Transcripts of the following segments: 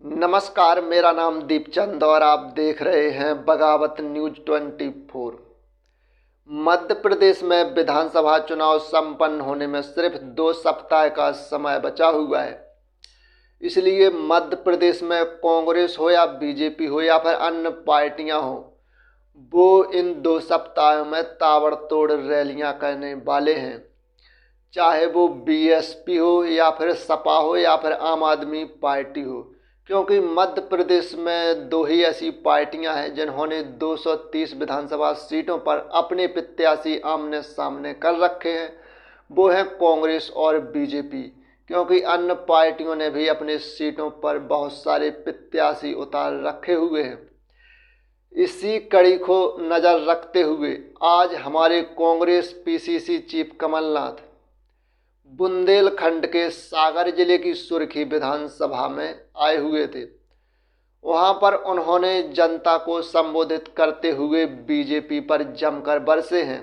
नमस्कार, मेरा नाम दीपचंद और आप देख रहे हैं बगावत न्यूज 24। मध्य प्रदेश में विधानसभा चुनाव संपन्न होने में सिर्फ 2 सप्ताह का समय बचा हुआ है। इसलिए मध्य प्रदेश में कांग्रेस हो या बीजेपी हो या फिर अन्य पार्टियां हो, वो इन 2 सप्ताहों में ताबड़तोड़ रैलियां करने वाले हैं। चाहे वो बीएसपी हो या फिर सपा हो या फिर आम आदमी पार्टी हो, क्योंकि मध्य प्रदेश में दो ही ऐसी पार्टियां हैं जिन्होंने 230 विधानसभा सीटों पर अपने प्रत्याशी आमने सामने कर रखे हैं। वो हैं कांग्रेस और बीजेपी, क्योंकि अन्य पार्टियों ने भी अपने सीटों पर बहुत सारे प्रत्याशी उतार रखे हुए हैं। इसी कड़ी को नज़र रखते हुए आज हमारे कांग्रेस पीसीसी चीफ कमलनाथ बुंदेलखंड के सागर जिले की सुरखी विधानसभा में आए हुए थे। वहां पर उन्होंने जनता को संबोधित करते हुए बीजेपी पर जमकर बरसे हैं।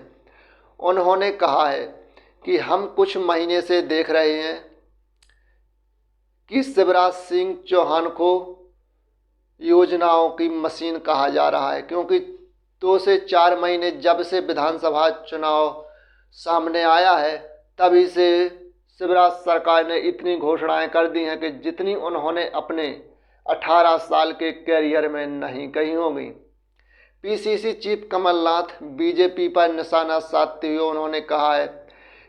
उन्होंने कहा है कि हम कुछ महीने से देख रहे हैं कि शिवराज सिंह चौहान को योजनाओं की मशीन कहा जा रहा है, क्योंकि 2 से 4 महीने जब से विधानसभा चुनाव सामने आया है तभी से शिवराज सरकार ने इतनी घोषणाएं कर दी हैं कि जितनी उन्होंने अपने 18 साल के कैरियर में नहीं कही होंगी। पीसीसी चीफ कमलनाथ बीजेपी पर निशाना साधते हुए उन्होंने कहा है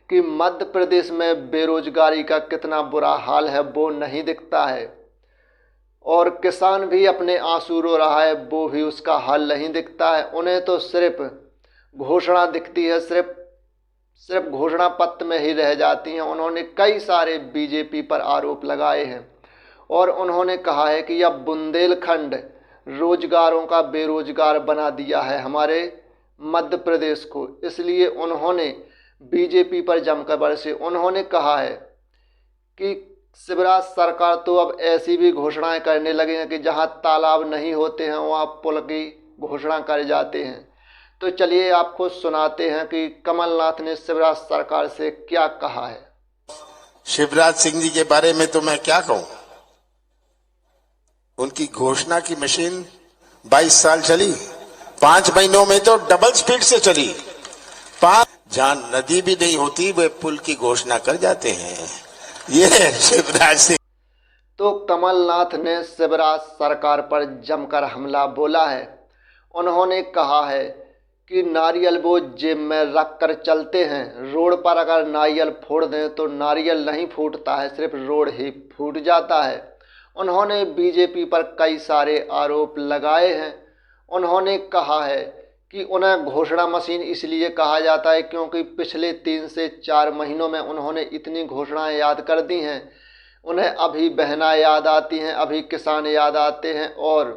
कि मध्य प्रदेश में बेरोजगारी का कितना बुरा हाल है वो नहीं दिखता है, और किसान भी अपने आंसू रो रहा है वो भी उसका हाल नहीं दिखता है। उन्हें तो सिर्फ घोषणा दिखती है, सिर्फ घोषणा पत्र में ही रह जाती हैं। उन्होंने कई सारे बीजेपी पर आरोप लगाए हैं और उन्होंने कहा है कि यह बुंदेलखंड रोजगारों का बेरोजगार बना दिया है हमारे मध्य प्रदेश को। इसलिए उन्होंने बीजेपी पर जमकर बरसे। उन्होंने कहा है कि शिवराज सरकार तो अब ऐसी भी घोषणाएं करने लगे हैं कि जहां तालाब नहीं होते हैं वहां पुल की घोषणा कर जाते हैं। तो चलिए आपको सुनाते हैं कि कमलनाथ ने शिवराज सरकार से क्या कहा है। शिवराज सिंह जी के बारे में तो मैं क्या कहूं, उनकी घोषणा की मशीन 22 साल चली, 5 महीनों में तो डबल स्पीड से चली। जहां नदी भी नहीं होती वे पुल की घोषणा कर जाते हैं। ये शिवराज सिंह। तो कमलनाथ ने शिवराज सरकार पर जमकर हमला बोला है। उन्होंने कहा है कि नारियल वो जेब में रख कर चलते हैं, रोड पर अगर नारियल फोड़ दें तो नारियल नहीं फूटता है, सिर्फ रोड ही फूट जाता है। उन्होंने बीजेपी पर कई सारे आरोप लगाए हैं। उन्होंने कहा है कि उन्हें घोषणा मशीन इसलिए कहा जाता है क्योंकि पिछले 3 से 4 महीनों में उन्होंने इतनी घोषणाएं याद कर दी हैं। उन्हें अभी बहना याद आती हैं, अभी किसान याद आते हैं। और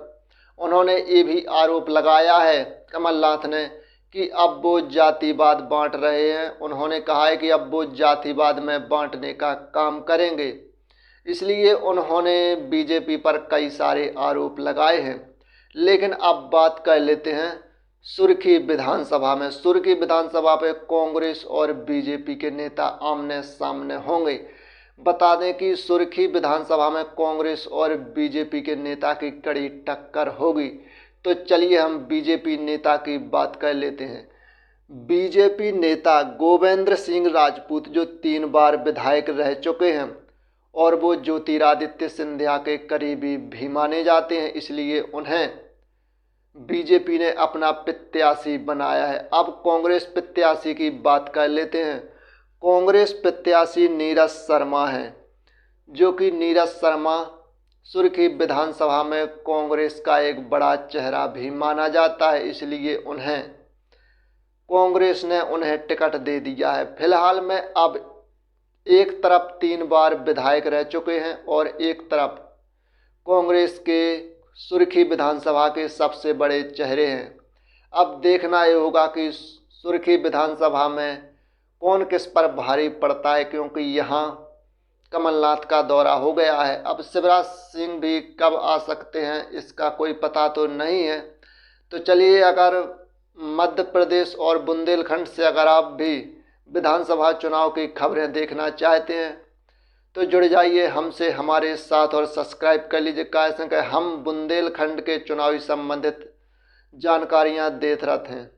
उन्होंने ये भी आरोप लगाया है कमलनाथ ने कि अब वो जातिवाद बांट रहे हैं। उन्होंने कहा है कि अब वो जातिवाद में बांटने का काम करेंगे। इसलिए उन्होंने बीजेपी पर कई सारे आरोप लगाए हैं। लेकिन अब बात कर लेते हैं सुरखी विधानसभा में। सुरखी विधानसभा पे कांग्रेस और बीजेपी के नेता आमने सामने होंगे। बता दें कि सुरखी विधानसभा में कांग्रेस और बीजेपी के नेता की कड़ी टक्कर होगी। तो चलिए हम बीजेपी नेता की बात कर लेते हैं। बीजेपी नेता गोविंद सिंह राजपूत जो 3 बार विधायक रह चुके हैं और वो ज्योतिरादित्य सिंधिया के करीबी भी माने जाते हैं, इसलिए उन्हें बीजेपी ने अपना प्रत्याशी बनाया है। अब कांग्रेस प्रत्याशी की बात कर लेते हैं। कांग्रेस प्रत्याशी नीरज शर्मा हैं, जो कि नीरज शर्मा सुरखी विधानसभा में कांग्रेस का एक बड़ा चेहरा भी माना जाता है, इसलिए कांग्रेस ने उन्हें टिकट दे दिया है। फिलहाल में अब एक तरफ 3 बार विधायक रह चुके हैं और एक तरफ कांग्रेस के सुरखी विधानसभा के सबसे बड़े चेहरे हैं। अब देखना ये होगा कि सुरखी विधानसभा में कौन किस पर भारी पड़ता है, क्योंकि यहाँ कमलनाथ का दौरा हो गया है। अब शिवराज सिंह भी कब आ सकते हैं इसका कोई पता तो नहीं है। तो चलिए, अगर मध्य प्रदेश और बुंदेलखंड से अगर आप भी विधानसभा चुनाव की खबरें देखना चाहते हैं तो जुड़ जाइए हमसे हमारे साथ और सब्सक्राइब कर लीजिए। कैसे कि हम बुंदेलखंड के चुनावी संबंधित जानकारियां देते रहते हैं।